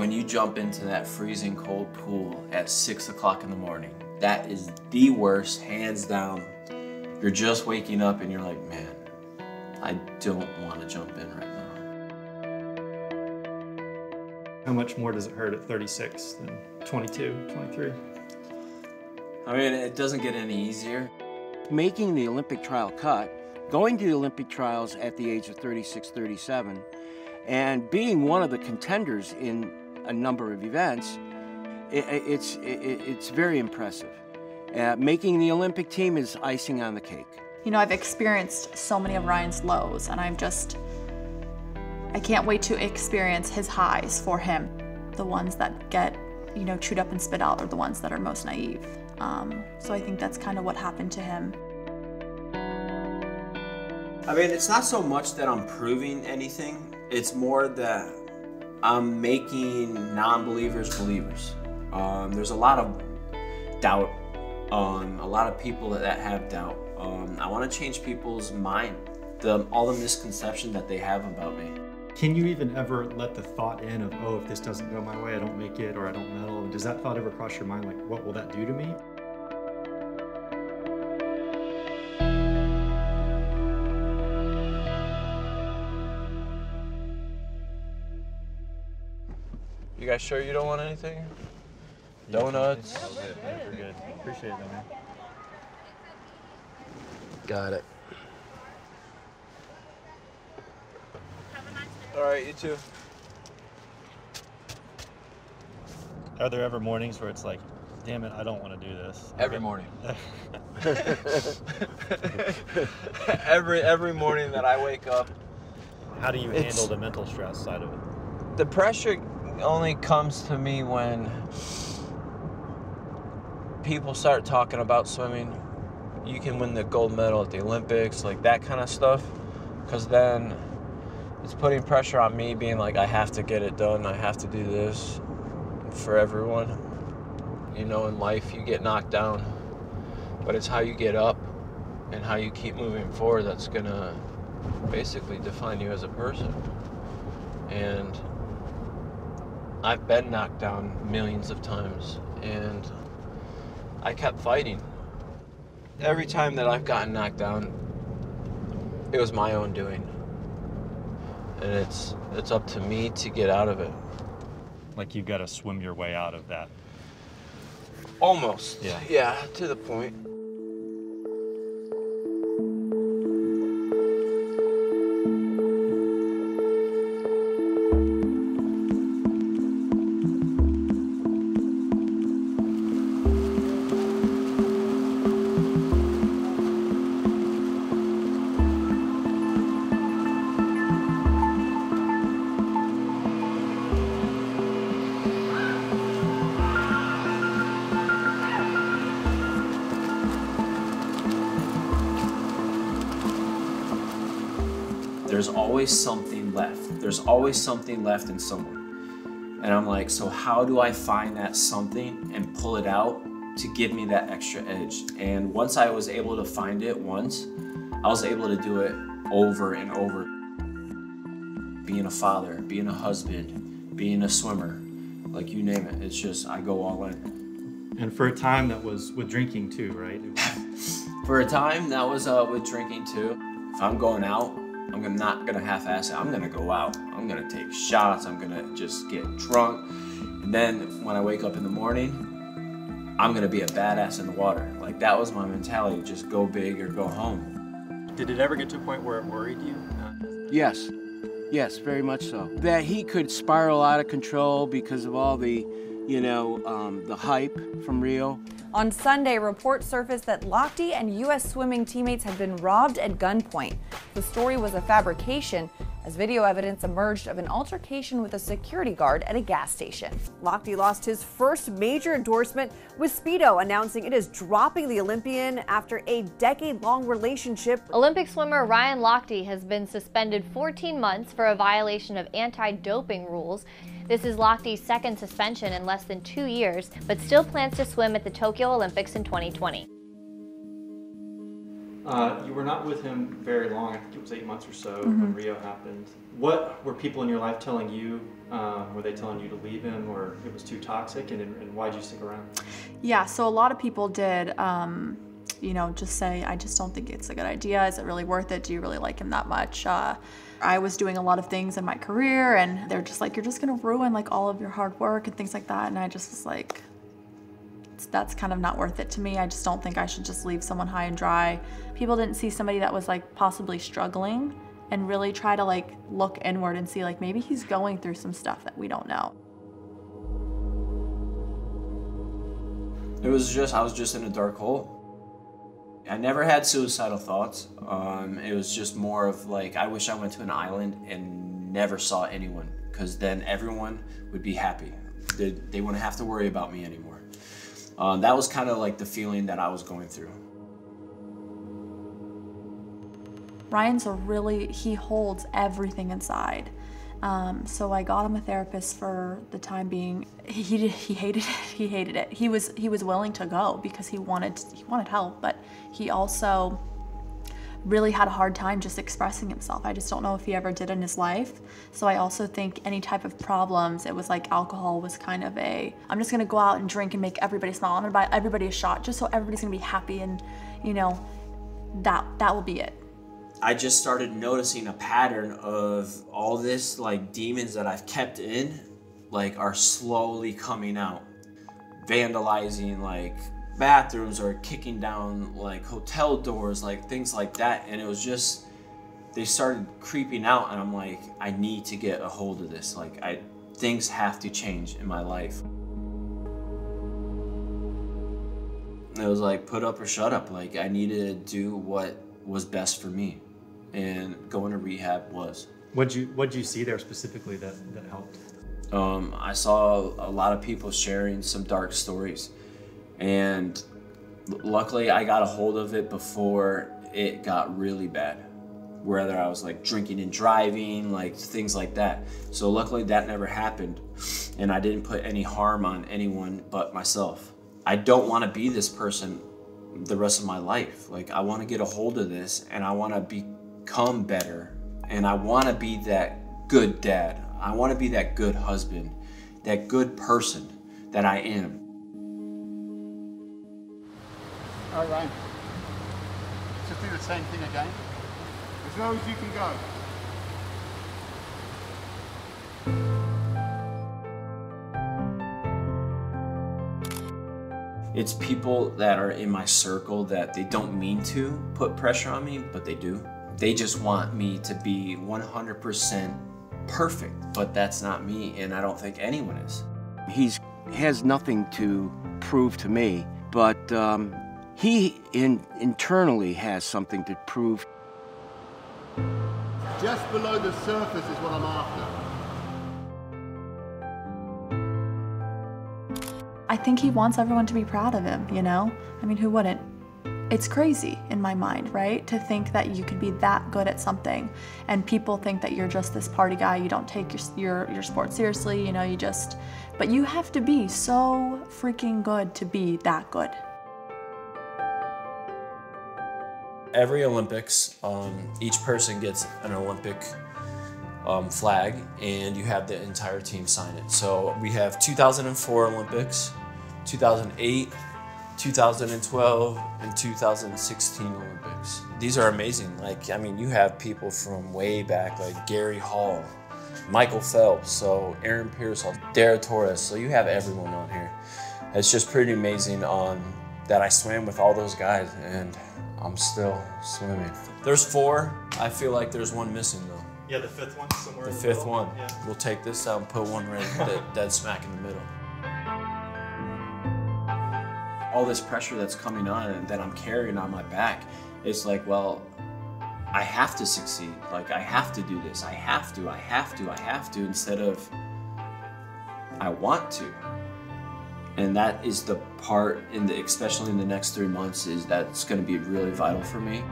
when you jump into that freezing cold pool at 6 o'clock in the morning, that is the worst, hands down. You're just waking up and you're like, man, I don't want to jump in right now. How much more does it hurt at 36 than 22, 23? I mean, it doesn't get any easier. Making the Olympic trial cut, going to the Olympic trials at the age of 36, 37, and being one of the contenders in a number of events, it's very impressive. Making the Olympic team is icing on the cake. You know, I've experienced so many of Ryan's lows, and I can't wait to experience his highs for him. The ones that get, you know, chewed up and spit out are the ones that are most naive. So I think that's kind of what happened to him. I mean, it's not so much that I'm proving anything, it's more that I'm making non-believers believers. There's a lot of doubt, a lot of people that have doubt. I want to change people's mind, all the misconception that they have about me. Can you even ever let the thought in of, oh, if this doesn't go my way, I don't make it or I don't medal? Does that thought ever cross your mind, like, what will that do to me? You guys sure you don't want anything? Donuts? We're good. Appreciate it, man. Got it. All right, you too. Are there ever mornings where it's like, damn it, I don't want to do this? Every morning. every morning that I wake up. How do you handle the mental stress side of it? The pressure only comes to me when people start talking about swimming. You can win the gold medal at the Olympics, like that kind of stuff, because then it's putting pressure on me, being like, I have to get it done, I have to do this for everyone. You know, in life you get knocked down, but it's how you get up and how you keep moving forward that's gonna basically define you as a person. And I've been knocked down millions of times, and I kept fighting. Every time that I've gotten knocked down, it was my own doing. And it's up to me to get out of it. Like you've got to swim your way out of that. Almost. Yeah. Yeah, to the point. There's always something left. There's always something left in someone. And I'm like, so how do I find that something and pull it out to give me that extra edge? And once I was able to find it once, I was able to do it over and over. Being a father, being a husband, being a swimmer, like you name it. It's just, I go all in. And for a time that was with drinking too, right? For a time that was with drinking too. If I'm going out, I'm not gonna half-ass it. I'm gonna go out. I'm gonna take shots. I'm gonna just get drunk. And then when I wake up in the morning, I'm gonna be a badass in the water. Like that was my mentality, just go big or go home. Did it ever get to a point where it worried you? Yes, yes, very much so. That he could spiral out of control because of all the, you know, the hype from Rio. On Sunday, reports surfaced that Lochte and U.S. swimming teammates had been robbed at gunpoint. The story was a fabrication, as video evidence emerged of an altercation with a security guard at a gas station. Lochte lost his first major endorsement with Speedo, announcing it is dropping the Olympian after a decade-long relationship. Olympic swimmer Ryan Lochte has been suspended 14 months for a violation of anti-doping rules. This is Lochte's second suspension in less than 2 years, but still plans to swim at the Tokyo Olympics in 2020. You were not with him very long. I think it was 8 months or so when Rio happened. What were people in your life telling you? Were they telling you to leave him, or it was too toxic? And why did you stick around? Yeah, so a lot of people did, you know, just say, I just don't think it's a good idea. Is it really worth it? Do you really like him that much? I was doing a lot of things in my career, and they're just like, you're just gonna ruin like all of your hard work and things like that. And I just was like, that's kind of not worth it to me. I just don't think I should just leave someone high and dry. People didn't see somebody that was like possibly struggling and really try to like look inward and see like maybe he's going through some stuff that we don't know. I was just in a dark hole. I never had suicidal thoughts. It was just more of like, I wish I went to an island and never saw anyone, because then everyone would be happy. They wouldn't have to worry about me anymore. That was kind of like the feeling that I was going through. Ryan's he holds everything inside. So I got him a therapist for the time being. He hated it. He hated it. He was willing to go because he wanted help, but he also really had a hard time just expressing himself. I just don't know if he ever did in his life. So I also think any type of problems, it was like alcohol was kind of I'm just gonna go out and drink and make everybody smile. I'm gonna buy everybody a shot just so everybody's gonna be happy, and you know, that will be it. I just started noticing a pattern of all this like demons that I've kept in, like are slowly coming out. Vandalizing like bathrooms or kicking down like hotel doors, like things like that. And it was just, they started creeping out, and I'm like, I need to get a hold of this. Like things have to change in my life. It was like, put up or shut up. Like I needed to do what was best for me, and going to rehab was. What'd you see there specifically that helped? I saw a lot of people sharing some dark stories, and luckily I got a hold of it before it got really bad, whether I was like drinking and driving, like things like that. So luckily that never happened, and I didn't put any harm on anyone but myself. I don't want to be this person the rest of my life. Like I want to get a hold of this, and I want to become better, and I want to be that good dad. I want to be that good husband, that good person that I am. All right, Ryan. Just do the same thing again. As low as you can go. It's people that are in my circle that they don't mean to put pressure on me, but they do. They just want me to be 100% perfect, but that's not me, and I don't think anyone is. He has nothing to prove to me, but he internally has something to prove. Just below the surface is what I'm after. I think he wants everyone to be proud of him, you know? I mean, who wouldn't? It's crazy in my mind, right? To think that you could be that good at something, and people think that you're just this party guy, you don't take your sport seriously, you know, but you have to be so freaking good to be that good. Every Olympics, each person gets an Olympic flag, and you have the entire team sign it. So we have 2004 Olympics, 2008, 2012, and 2016 Olympics. These are amazing. Like, I mean, you have people from way back, like Gary Hall, Michael Phelps, so Aaron Pearsall, Dara Torres. So you have everyone on here. It's just pretty amazing that I swam with all those guys, and I'm still swimming. There's 4. I feel like there's one missing though. Yeah, the 5th one somewhere. The in 5th middle. one. Yeah. We'll take this out and put one right dead smack in the middle. All this pressure that's coming on and that I'm carrying on my back, it's like, well, I have to succeed. Like, I have to do this. I have to, instead of I want to. And that is the part, especially in the next 3 months, is that's going to be really vital for me.